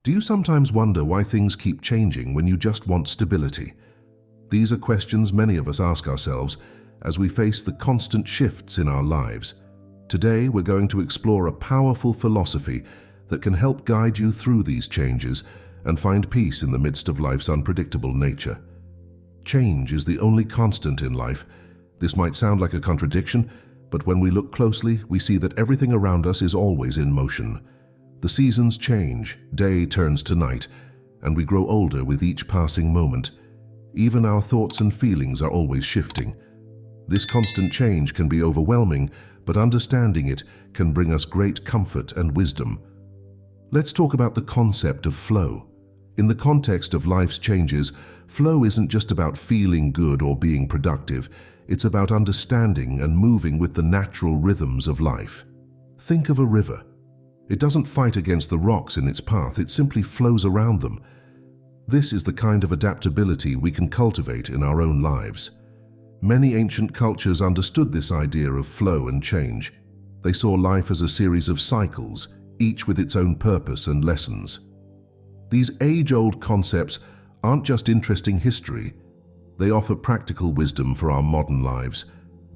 Do you sometimes wonder why things keep changing when you just want stability? These are questions many of us ask ourselves as we face the constant shifts in our lives. Today, we're going to explore a powerful philosophy that can help guide you through these changes and find peace in the midst of life's unpredictable nature. Change is the only constant in life. This might sound like a contradiction, but when we look closely, we see that everything around us is always in motion. The seasons change, day turns to night, and we grow older with each passing moment. Even our thoughts and feelings are always shifting. This constant change can be overwhelming, but understanding it can bring us great comfort and wisdom. Let's talk about the concept of flow. In the context of life's changes, flow isn't just about feeling good or being productive. It's about understanding and moving with the natural rhythms of life. Think of a river. It doesn't fight against the rocks in its path, it simply flows around them. This is the kind of adaptability we can cultivate in our own lives. Many ancient cultures understood this idea of flow and change. They saw life as a series of cycles, each with its own purpose and lessons. These age-old concepts aren't just interesting history, they offer practical wisdom for our modern lives.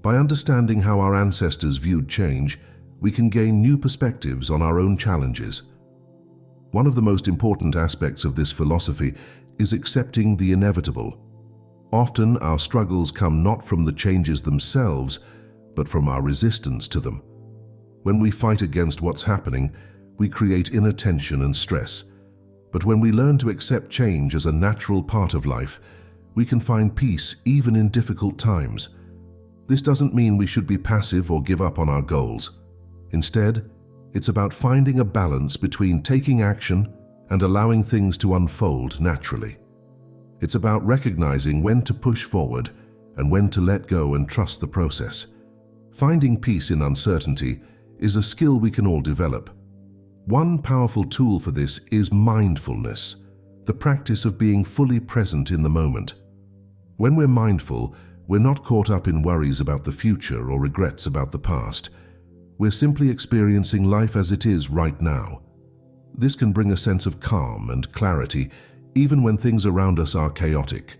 By understanding how our ancestors viewed change, we can gain new perspectives on our own challenges. One of the most important aspects of this philosophy is accepting the inevitable. Often, our struggles come not from the changes themselves, but from our resistance to them. When we fight against what's happening, we create inner tension and stress. But when we learn to accept change as a natural part of life, we can find peace even in difficult times. This doesn't mean we should be passive or give up on our goals. Instead, it's about finding a balance between taking action and allowing things to unfold naturally. It's about recognizing when to push forward and when to let go and trust the process. Finding peace in uncertainty is a skill we can all develop. One powerful tool for this is mindfulness, the practice of being fully present in the moment. When we're mindful, we're not caught up in worries about the future or regrets about the past. We're simply experiencing life as it is right now. This can bring a sense of calm and clarity, even when things around us are chaotic.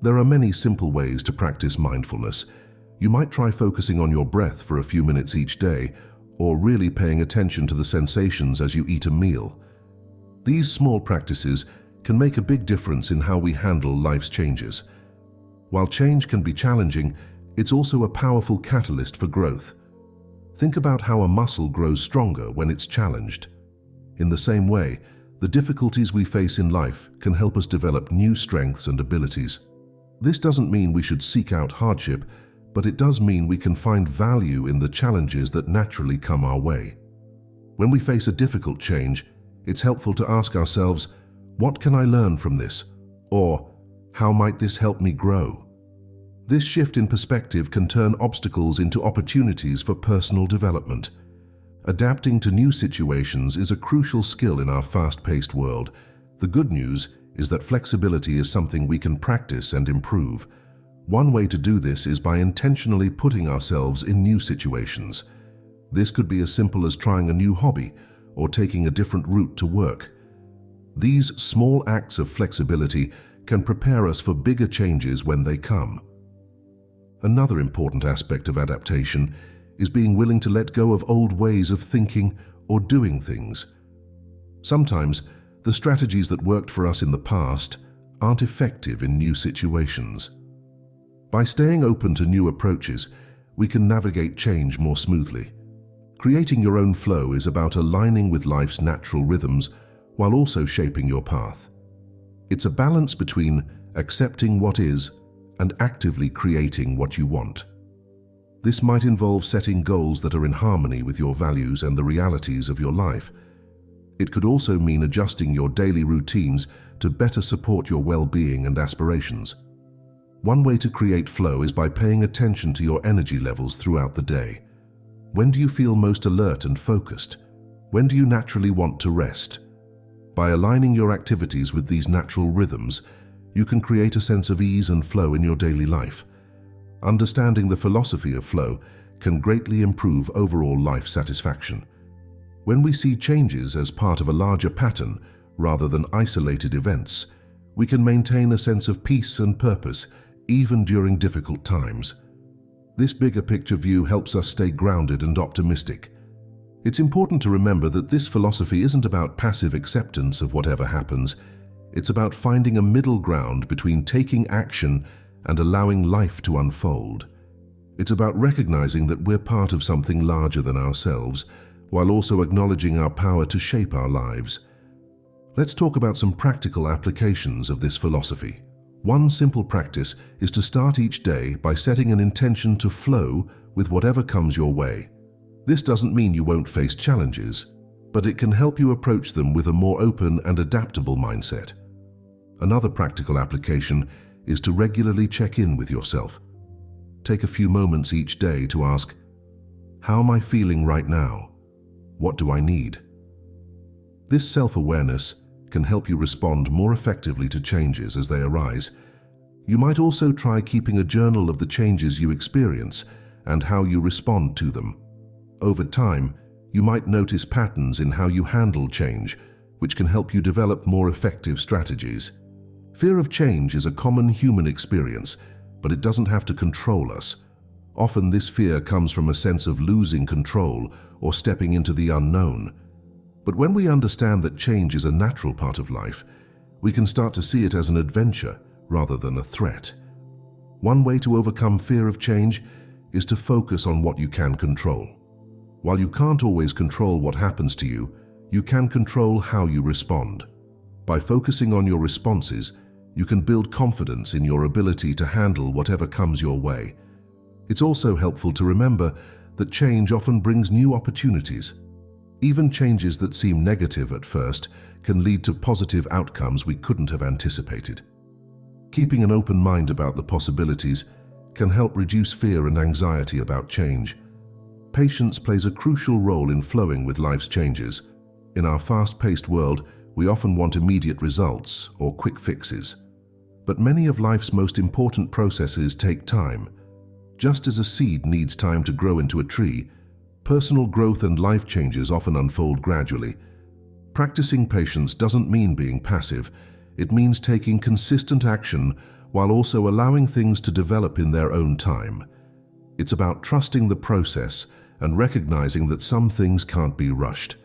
There are many simple ways to practice mindfulness. You might try focusing on your breath for a few minutes each day, or really paying attention to the sensations as you eat a meal. These small practices can make a big difference in how we handle life's changes. While change can be challenging, it's also a powerful catalyst for growth. Think about how a muscle grows stronger when it's challenged. In the same way, the difficulties we face in life can help us develop new strengths and abilities. This doesn't mean we should seek out hardship, but it does mean we can find value in the challenges that naturally come our way. When we face a difficult change, it's helpful to ask ourselves, what can I learn from this? Or, how might this help me grow? This shift in perspective can turn obstacles into opportunities for personal development. Adapting to new situations is a crucial skill in our fast-paced world. The good news is that flexibility is something we can practice and improve. One way to do this is by intentionally putting ourselves in new situations. This could be as simple as trying a new hobby or taking a different route to work. These small acts of flexibility can prepare us for bigger changes when they come. Another important aspect of adaptation is being willing to let go of old ways of thinking or doing things. Sometimes, the strategies that worked for us in the past aren't effective in new situations. By staying open to new approaches, we can navigate change more smoothly. Creating your own flow is about aligning with life's natural rhythms while also shaping your path. It's a balance between accepting what is and actively creating what you want. This might involve setting goals that are in harmony with your values and the realities of your life. It could also mean adjusting your daily routines to better support your well-being and aspirations. One way to create flow is by paying attention to your energy levels throughout the day. When do you feel most alert and focused? When do you naturally want to rest? By aligning your activities with these natural rhythms, you can create a sense of ease and flow in your daily life. Understanding the philosophy of flow can greatly improve overall life satisfaction. When we see changes as part of a larger pattern, rather than isolated events, we can maintain a sense of peace and purpose even during difficult times. This bigger picture view helps us stay grounded and optimistic. It's important to remember that this philosophy isn't about passive acceptance of whatever happens. It's about finding a middle ground between taking action and allowing life to unfold. It's about recognizing that we're part of something larger than ourselves, while also acknowledging our power to shape our lives. Let's talk about some practical applications of this philosophy. One simple practice is to start each day by setting an intention to flow with whatever comes your way. This doesn't mean you won't face challenges, but it can help you approach them with a more open and adaptable mindset. Another practical application is to regularly check in with yourself. Take a few moments each day to ask, how am I feeling right now? What do I need? This self-awareness can help you respond more effectively to changes as they arise. You might also try keeping a journal of the changes you experience and how you respond to them. Over time, you might notice patterns in how you handle change, which can help you develop more effective strategies. Fear of change is a common human experience, but it doesn't have to control us. Often this fear comes from a sense of losing control or stepping into the unknown. But when we understand that change is a natural part of life, we can start to see it as an adventure rather than a threat. One way to overcome fear of change is to focus on what you can control. While you can't always control what happens to you, you can control how you respond. By focusing on your responses, you can build confidence in your ability to handle whatever comes your way. It's also helpful to remember that change often brings new opportunities. Even changes that seem negative at first can lead to positive outcomes we couldn't have anticipated. Keeping an open mind about the possibilities can help reduce fear and anxiety about change. Patience plays a crucial role in flowing with life's changes. In our fast-paced world, we often want immediate results or quick fixes. But many of life's most important processes take time. Just as a seed needs time to grow into a tree, personal growth and life changes often unfold gradually. Practicing patience doesn't mean being passive. It means taking consistent action while also allowing things to develop in their own time. It's about trusting the process and recognizing that some things can't be rushed.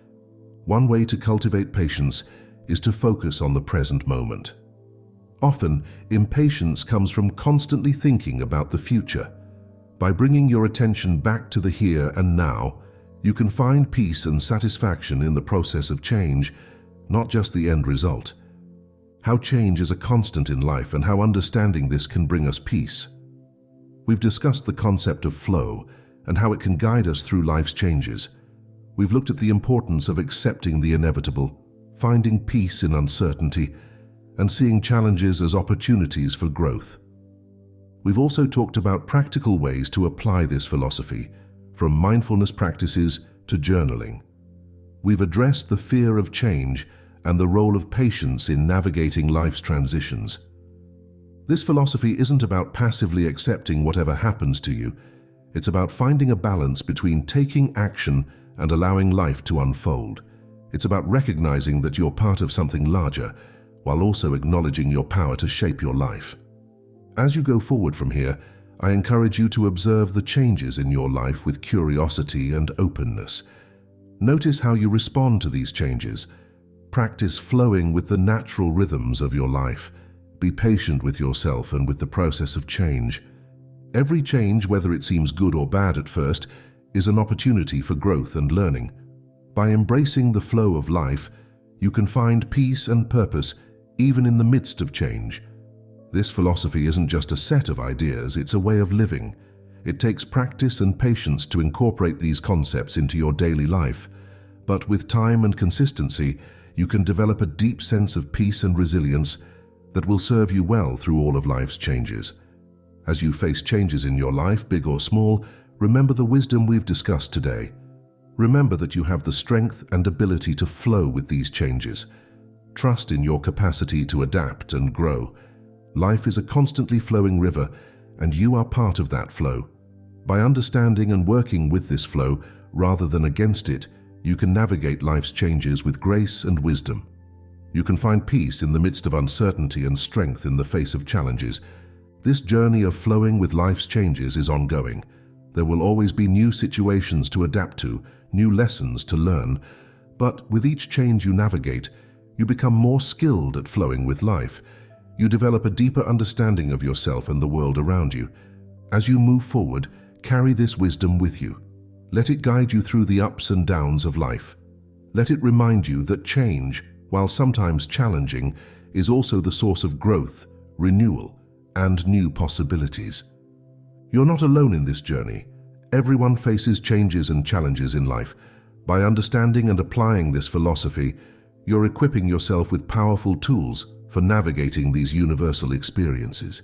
One way to cultivate patience is to focus on the present moment. Often, impatience comes from constantly thinking about the future. By bringing your attention back to the here and now, you can find peace and satisfaction in the process of change, not just the end result. How change is a constant in life and how understanding this can bring us peace. We've discussed the concept of flow and how it can guide us through life's changes. We've looked at the importance of accepting the inevitable, finding peace in uncertainty, and seeing challenges as opportunities for growth. We've also talked about practical ways to apply this philosophy, from mindfulness practices to journaling. We've addressed the fear of change and the role of patience in navigating life's transitions. This philosophy isn't about passively accepting whatever happens to you. It's about finding a balance between taking action and allowing life to unfold. It's about recognizing that you're part of something larger, while also acknowledging your power to shape your life. As you go forward from here, I encourage you to observe the changes in your life with curiosity and openness. Notice how you respond to these changes. Practice flowing with the natural rhythms of your life. Be patient with yourself and with the process of change. Every change, whether it seems good or bad at first, is an opportunity for growth and learning. By embracing the flow of life, you can find peace and purpose even in the midst of change. This philosophy isn't just a set of ideas, it's a way of living. It takes practice and patience to incorporate these concepts into your daily life. But with time and consistency, you can develop a deep sense of peace and resilience that will serve you well through all of life's changes. As you face changes in your life, big or small, remember the wisdom we've discussed today. Remember that you have the strength and ability to flow with these changes. Trust in your capacity to adapt and grow. Life is a constantly flowing river, and you are part of that flow. By understanding and working with this flow, rather than against it, you can navigate life's changes with grace and wisdom. You can find peace in the midst of uncertainty and strength in the face of challenges. This journey of flowing with life's changes is ongoing. There will always be new situations to adapt to, new lessons to learn, but with each change you navigate, you become more skilled at flowing with life. You develop a deeper understanding of yourself and the world around you. As you move forward, carry this wisdom with you. Let it guide you through the ups and downs of life. Let it remind you that change, while sometimes challenging, is also the source of growth, renewal, and new possibilities. You're not alone in this journey. Everyone faces changes and challenges in life. By understanding and applying this philosophy, you're equipping yourself with powerful tools for navigating these universal experiences.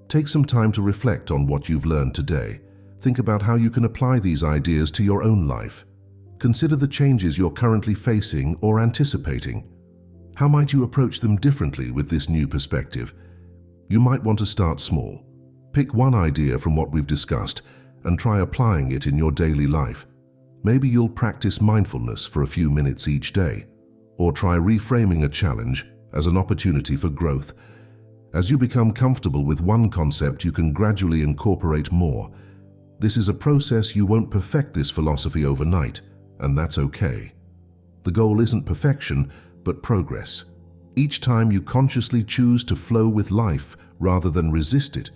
Take some time to reflect on what you've learned today. Think about how you can apply these ideas to your own life. Consider the changes you're currently facing or anticipating. How might you approach them differently with this new perspective? You might want to start small. Pick one idea from what we've discussed and try applying it in your daily life. Maybe you'll practice mindfulness for a few minutes each day, or try reframing a challenge as an opportunity for growth. As you become comfortable with one concept, you can gradually incorporate more. This is a process. You won't perfect this philosophy overnight, and that's okay. The goal isn't perfection, but progress. Each time you consciously choose to flow with life rather than resist it,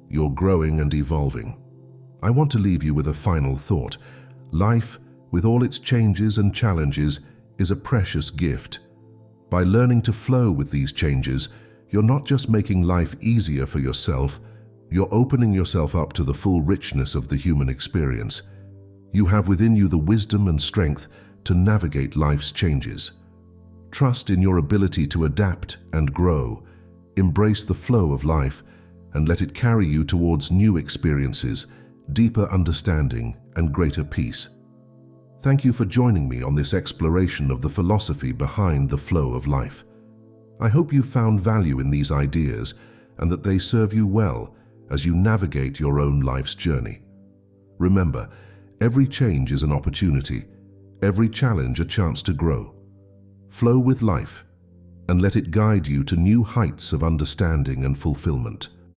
you're growing and evolving. I want to leave you with a final thought. Life, with all its changes and challenges, is a precious gift. By learning to flow with these changes, you're not just making life easier for yourself, you're opening yourself up to the full richness of the human experience. You have within you the wisdom and strength to navigate life's changes. Trust in your ability to adapt and grow. Embrace the flow of life and let it carry you towards new experiences, deeper understanding, and greater peace. Thank you for joining me on this exploration of the philosophy behind the flow of life. I hope you found value in these ideas and that they serve you well as you navigate your own life's journey. Remember, every change is an opportunity, every challenge a chance to grow. Flow with life and let it guide you to new heights of understanding and fulfillment.